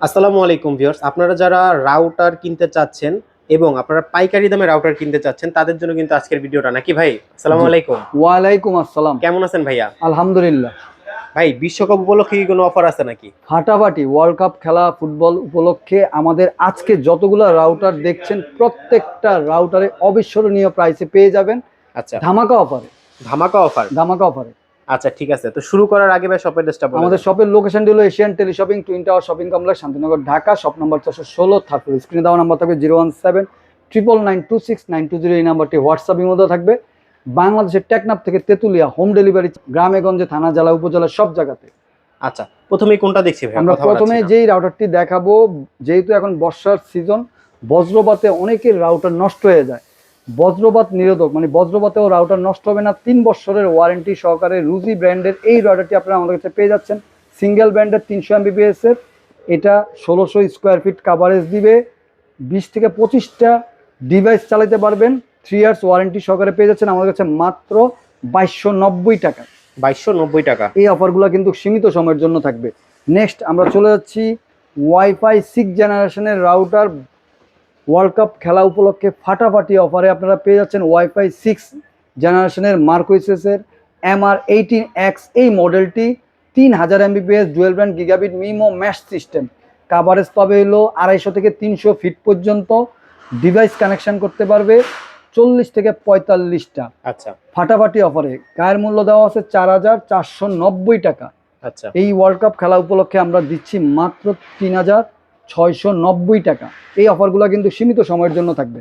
আসসালামু আলাইকুম ভিউয়ার্স, আপনারা যারা রাউটার কিনতে চাচ্ছেন এবং আপনারা পাইকারি দামে রাউটার কিনতে চাচ্ছেন তাদের জন্য কিন্তু আজকের ভিডিওটা, নাকি ভাই? আসসালামু জি। আলাইকুম। ওয়ালাইকুম আসসালাম। কেমন আছেন ভাইয়া? আলহামদুলিল্লাহ। ভাই, বিশ্বকাপ উপলক্ষে কি কোনো অফার আছে নাকি? ফাটাফাটি ওয়ার্ল্ড কাপ খেলা ফুটবল উপলক্ষে আমাদের আজকে যতগুলো রাউটার দেখছেন প্রত্যেকটা রাউটারে অবিস্মরণীয় প্রাইসে পেয়ে যাবেন। আচ্ছা, ধামাকা অফারে। ধামাকা অফার। ধামাকা অফারে। আচ্ছা, ঠিক আছে। তো শুরু করার আগে ভাই শপের অ্যাড্রেসটা বলে আমাদের দেন। শপের লোকেশনটি হলো Asian teleshopping twin tower shopping complex Shantinagar Dhaka. Shop number 416 third floor. স্ক্রিনে দেওয়া নাম্বার থাকবে 017 99926 920। এই নাম্বারটি হোয়াটসঅ্যাপের মধ্যে থাকবে। বাংলাদেশের টেকনাফ থেকে তেতুলিয়া হোম ডেলিভারি গ্রামে গঞ্জে থানা জেলা উপজেলা সব জায়গাতে। আচ্ছা, প্রথমেই কোনটা দেখছি ভাই? আমরা কথা প্রথমে বলাচ্ছি না। যেই রাউটারটি দেখাবো, যেহেতু এখন বর্ষার সিজন, বজ্রপাতে অনেকের রাউটার নষ্ট হয়ে যায়। বজ্রপাত নিরোধক মানে বজ্রপাতেও রাউটার নষ্ট হবে না, 3 বছরের ওয়ারেন্টি সহকারে রুজি ব্র্যান্ডের এই রাউটারটি আপনারা আমাদের কাছে পেয়ে যাচ্ছেন। সিঙ্গেল ব্র্যান্ডের 300 Mbps এর, এটা 1600 স্কোয়ার ফিট কাভারেজ দিবে। 20 থেকে 25টা ডিভাইস চালাতে পারবেন। 3 ইয়ার্স ওয়ারেন্টি সহকারে পেয়ে যাচ্ছেন আমাদের কাছে মাত্র 2290 টাকা। 2290 টাকা। এই অফারগুলো কিন্তু সীমিত সময়ের জন্য থাকবে। নেক্সট আমরা চলে যাচ্ছি ওয়াইফাই 6 জেনারেশনের রাউটার। ওয়ার্ল্ড কাপ খেলা উপলক্ষে ফাটাফাটি অফারে আপনারা পেয়ে যাচ্ছেন ওয়াইফাই 6 জেনারেশনের মার্কোইসেসের MR18X এই মডেলটি। 3000 Mbps dual band gigabit MIMO mesh system. Coverage পাবে হলো 250 থেকে 300 ফিট পর্যন্ত। ডিভাইস কানেকশন করতে পারবে 40 থেকে 45টা। আচ্ছা ফাটাফাটি অফারে গায়ের মূল্য দেওয়া আছে 4490 টাকা। আচ্ছা এই ওয়ার্ল্ড কাপ খেলা উপলক্ষে আমরা দিচ্ছি মাত্র 3690 টাকা। এই অফারগুলো কিন্তু সীমিত সময়ের জন্য থাকবে।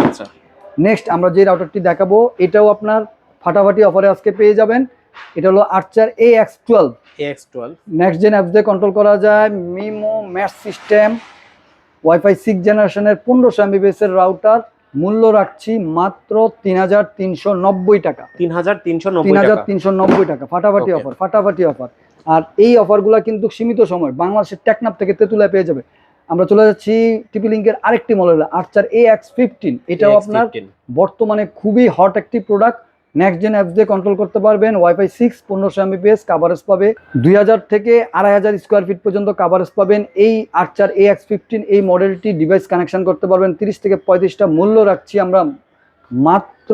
আচ্ছা নেক্সট আমরা যে রাউটারটি দেখাবো এটাও আপনার ফাটাফাটি অফারে আজকে পেয়ে যাবেন। এটা হলো Archer AX12। AX12 next gen apps দিয়ে কন্ট্রোল করা যায়, মিমো ম্যাশ সিস্টেম, ওয়াইফাই 6 জেনারেশনের 1500 Mbps এর রাউটার। মূল্য রাখছি মাত্র 3390 টাকা। 3390 টাকা। ফাটাফাটি Okay. অফার, ফাটাফাটি অফার। আর এই অফারগুলো কিন্তু সীমিত সময়, বাংলাদেশের টেকনাফ থেকে তেতুলিয়া পেয়ে যাবে। আমরা চলে যাচ্ছি টিপি লিঙ্কের আরেকটি মডেল আর্চার AX15। এটাও আপনার AX15 বর্তমানে খুবই হট একটি প্রোডাক্ট। নেক্সট জেন অ্যাপস দিয়ে কন্ট্রোল করতে পারবেন। ওয়াইফাই 6 1500 Mbps কাভারেজ পাবে। 2000 থেকে 2500 স্কোয়ার ফিট পর্যন্ত কাভারেজ পাবেন। এই আর্চার AX15 এই মডেলটি ডিভাইস কানেকশন করতে পারবেন 30 থেকে 35টা। মূল্য রাখছি আমরা মাত্র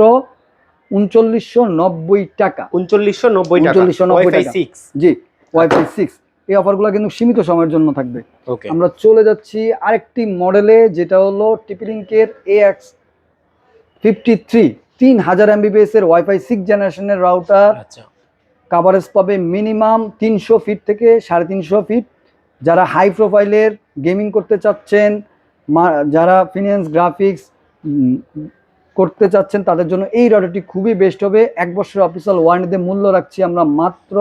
3990 টাকা। 3990 টাকা। 3990 ওয়াইফাই টাকা। 6। জি, ওয়াইফাই 6। এই অফারগুলো কিন্তু সীমিত সময়ের জন্য থাকবে। ওকে। আমরা চলে যাচ্ছি আরেকটি মডেলে, যেটা হলো টিপি লিঙ্কের AX53। 3000 Mbps এর ওয়াইফাই 6 জেনারেশনের রাউটার। আচ্ছা কাভারেজ পাবে মিনিমাম 300 ফিট থেকে 350 ফিট। যারা হাই প্রোফাইলের গেমিং করতে চাচ্ছেন, যারা ফিনান্স গ্রাফিক্স করতে চাচ্ছেন তাদের জন্য এই রাউটারটি খুবই বেস্ট হবে। 1 বছরের অফিসিয়াল ওয়ারেন্টিতে মূল্য রাখছি আমরা মাত্র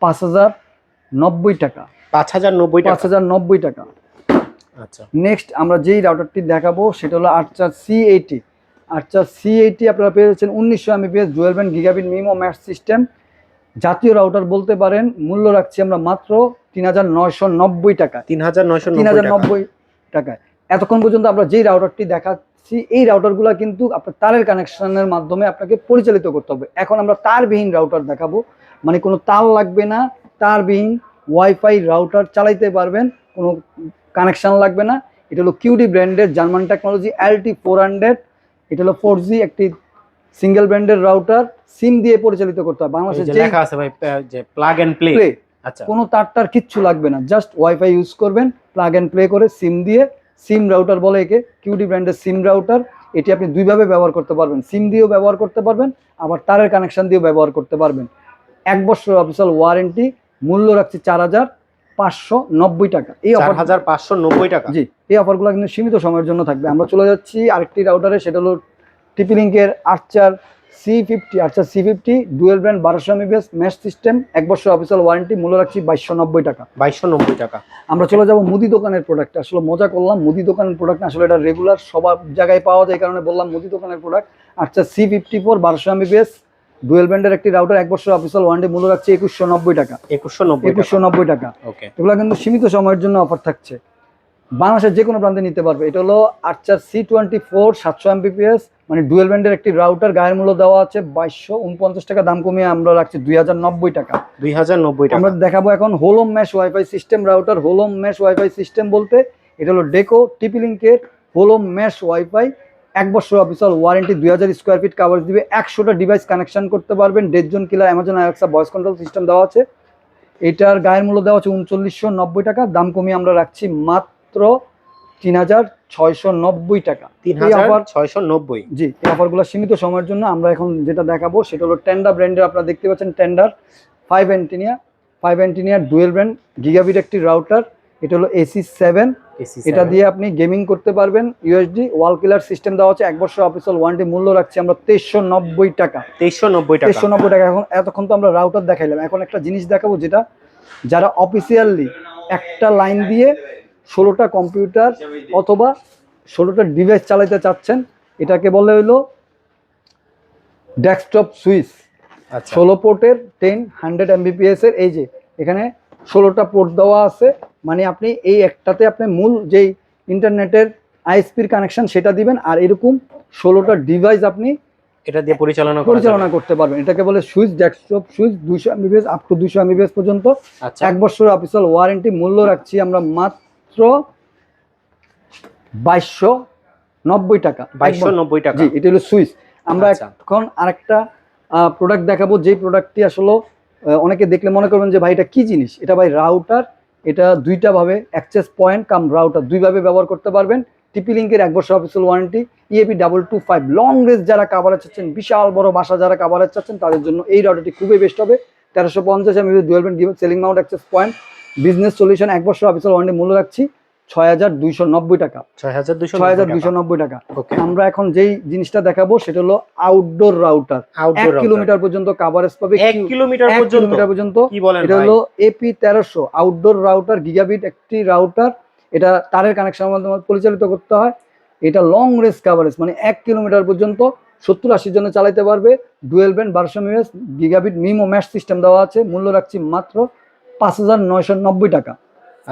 5090 টাকা। 5090 টাকা। 5090 টাকা। আচ্ছা নেক্সট আমরা যেই রাউটারটি দেখাবো সেটা হলো আর্চার C80। আর্চার C80 আপনারা পেয়ে যাচ্ছেন 1900 Mbps dual band gigabit MIMO mesh system. জাতীয় রাউটার বলতে পারেন। মূল্য রাখছি আমরা মাত্র 3990 টাকা। 3990 টাকায়। এতক্ষণ পর্যন্ত আমরা যেই রাউটারটি দেখাচ্ছি এই রাউটারগুলো কিন্তু আপনার তারের কানেকশনের মাধ্যমে আপনাকে পরিচালিত করতে হবে। এখন আমরা তারবিহীন রাউটার দেখাবো, মানে কোনো তার লাগবে না, তারবিহীন ওয়াইফাই রাউটার চালাইতে পারবেন, কোনো কানেকশন লাগবে না। এটা হলো কিউডি ব্র্যান্ডের জার্মান টেকনোলজি LT400। এটা হলো 4G একটি সিঙ্গেল ব্র্যান্ডের রাউটার। সিম দিয়ে পরিচালিত করতে হয়। বাংলাদেশে যে যে লেখা আছে ভাই, যে প্লাগ এন্ড প্লে। আচ্ছা, কোনো তারটার কিচ্ছু লাগবে না, জাস্ট ওয়াইফাই ইউজ করবেন, প্লাগ এন্ড প্লে করে সিম দিয়ে। সিম রাউটার বলে একে, কিউডি ব্র্যান্ডের সিম রাউটার। এটি আপনি দুইভাবে ব্যবহার করতে পারবেন, সিম দিয়েও ব্যবহার করতে পারবেন, আবার তারের কানেকশন দিয়েও ব্যবহার করতে পারবেন। 1 বছর অফিসিয়াল ওয়ারেন্টি। মূল্য রাখছি 4590 টাকা। এই অফার 4590 টাকা। জি, এই অফারগুলো কিন্তু সীমিত সময়ের জন্য থাকবে। আমরা চলে যাচ্ছি আরেকটি রাউটারে, সেটা হলো টিপি লিঙ্কের আর্চার C50। আর্চার C50 dual brand 1200 Mbps mash system. 1 বছর অফিসিয়াল ওয়ারেন্টি। মূল্য রাখছি 2290 টাকা। 2290 টাকা। আমরা চলে যাব মুদি দোকানের প্রোডাক্ট। আসলে মজা করলাম, মুদি দোকানের প্রোডাক্ট আসলে এটা রেগুলার সবার জায়গায় পাওয়া যায়, এই কারণে বললাম মুদি দোকানের প্রোডাক্ট। আচ্ছা, C54 1200 Mbps ডুয়েল ব্র্যান্ডের একটি রাউটার। 1 বছর অফিসিয়াল ওয়ারেন্টি। মূল্য রাখছি 2190 টাকা। 2190 2190 টাকা। ওকে। এগুলো কিন্তু সীমিত সময়ের জন্য অফার থাকছে। বাংলাদেশের যে কোনো প্রান্তে নিতে পারবে। এটা হলো আর্চার C24 700 Mbps, মানে ডুয়েল ব্যান্ডের একটি রাউটার। গায়ের মূল্য দেওয়া আছে 2249 টাকা, দাম কমিয়ে আমরা রাখছি 2090 টাকা। 2090 টাকা। আমরা দেখাবো এখন whole home mesh wifi system router. Whole home mesh wifi system বলতে এটা হলো ডেকো টিপি লিঙ্কের হোলোম ম্যাশ ওয়াইফাই। 1 বছর official warranty, 2000 square feet coverage দিবে, 100টা ডিভাইস কানেকশন করতে পারবেন। Dead zone killer Amazon Alexa voice control system দেওয়া আছে। এটার গায়ের মূল্য দেওয়া আছে 3990 টাকা, দাম কমিয়ে আমরা রাখছি মাত্র 3690 টাকা। 3690। জি, এই অফারগুলো সীমিত সময়ের জন্য। আমরা এখন যেটা দেখাবো সেটা হলো টেন্ডার ব্র্যান্ডের, আপনারা দেখতে পাচ্ছেন টেন্ডার 5 অ্যান্টিনিয়ার ডুয়েল ব্র্যান্ড গিগাবিট একটি রাউটার। এটা হলো AC7। এটা দিয়ে আপনি গেমিং করতে পারবেন। ইউএসডি ওয়াল কিলার সিস্টেম দেওয়া আছে, 1 বছর অফিসিয়াল ওয়ারেন্টি। মূল্য রাখছি আমরা 2390 টাকা। 2390 টাকা। এখন এতক্ষণ তো আমরা রাউটার দেখাইলাম, এখন একটা জিনিস দেখাবো যেটা যারা অফিসিয়ালি একটা লাইন দিয়ে 16টা কম্পিউটার অথবা 16টা ডিভাইস চালাতে চাচ্ছেন, এটাকে বলে হইলো ডেস্কটপ সুইচ। 16 পোর্টের 100 Mbps এর। এই যে এখানে 16টা পোর্ট দেওয়া আছে, মানে আপনি এই একটাতে আপনি মূল যেই ইন্টারনেটের আইএসপির কানেকশন সেটা দিবেন, আর এরকম 16টা ডিভাইস আপনি এটা দিয়ে পরিচালনা করতে পারবেন। এটাকে বলে switch, desktop switch. 200 Mbps up to 200 Mbps পর্যন্ত। 1 বছর অফিসিয়াল ওয়ারেন্টি। মূল্য রাখছি আমরা মাত্র 2290 টাকা। 2290 টাকা। জি, এটা হলো সুইচ। আমরা এখন আরেকটা প্রোডাক্ট দেখাবো, যে প্রোডাক্টটি আসলে অনেকে দেখলে মনে করবেন যে ভাই এটা কি জিনিস। এটা ভাই রাউটার। এটা দুইটা ভাবে অ্যাক্সেস পয়েন্ট কাম রাউটার দুইভাবে ব্যবহার করতে পারবেন। টিপি লিঙ্কের 1 বছর official warranty. EAP225 long range যারা কাভারেজ চাচ্ছেন, বিশাল বড় বাসা যারা কাভারেজ চাচ্ছেন, তাদের জন্য এই রাউটারটি খুবই বেস্ট হবে। 1350 MB dual band selling Mount access point business solution. 1 বছর অফিসিয়াল ওয়ারেন্টি। মূল্য রাখছি 6290 টাকা। 6290 টাকা। আমরা এখন যেই জিনিসটা দেখাবো সেটা হলো আউটডোর রাউটার। 1 কিলোমিটার পর্যন্ত কাভারেজ পাবে। 1 কিলোমিটার পর্যন্ত। এটা হলো AP1300 আউটডোর রাউটার, গিগাবিট একটি রাউটার। এটা তারের কানেকশনের মাধ্যমে পরিচালিত করতে হয়। এটা লং রেঞ্জ কাভারেজ, মানে 1 কিলোমিটার পর্যন্ত 70-80 জনে চালাতে পারবে। Dual band 1200 MHz gigabit MIMO mesh system দেওয়া আছে। মূল্য রাখছি মাত্র 5990 টাকা।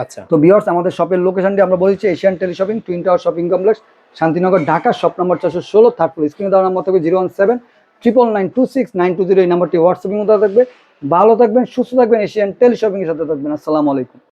আচ্ছা, তো ভিউয়ার্স, আমাদের শপের লোকেশনটি আমরা বলেছি Asian teleshopping, twin tower shopping complex, Shantinagar, Dhaka. Shop number 416, third floor. স্ক্রিনে দেওয়া নাম্বার থাকবে 017-999-26920। এই নাম্বারটি হোয়াটসঅ্যাপের মধ্যে থাকবে। ভালো থাকবেন, সুস্থ থাকবেন, এশিয়ান টেলিশপিং এর সাথে থাকবেন। আসসালামু আলাইকুম।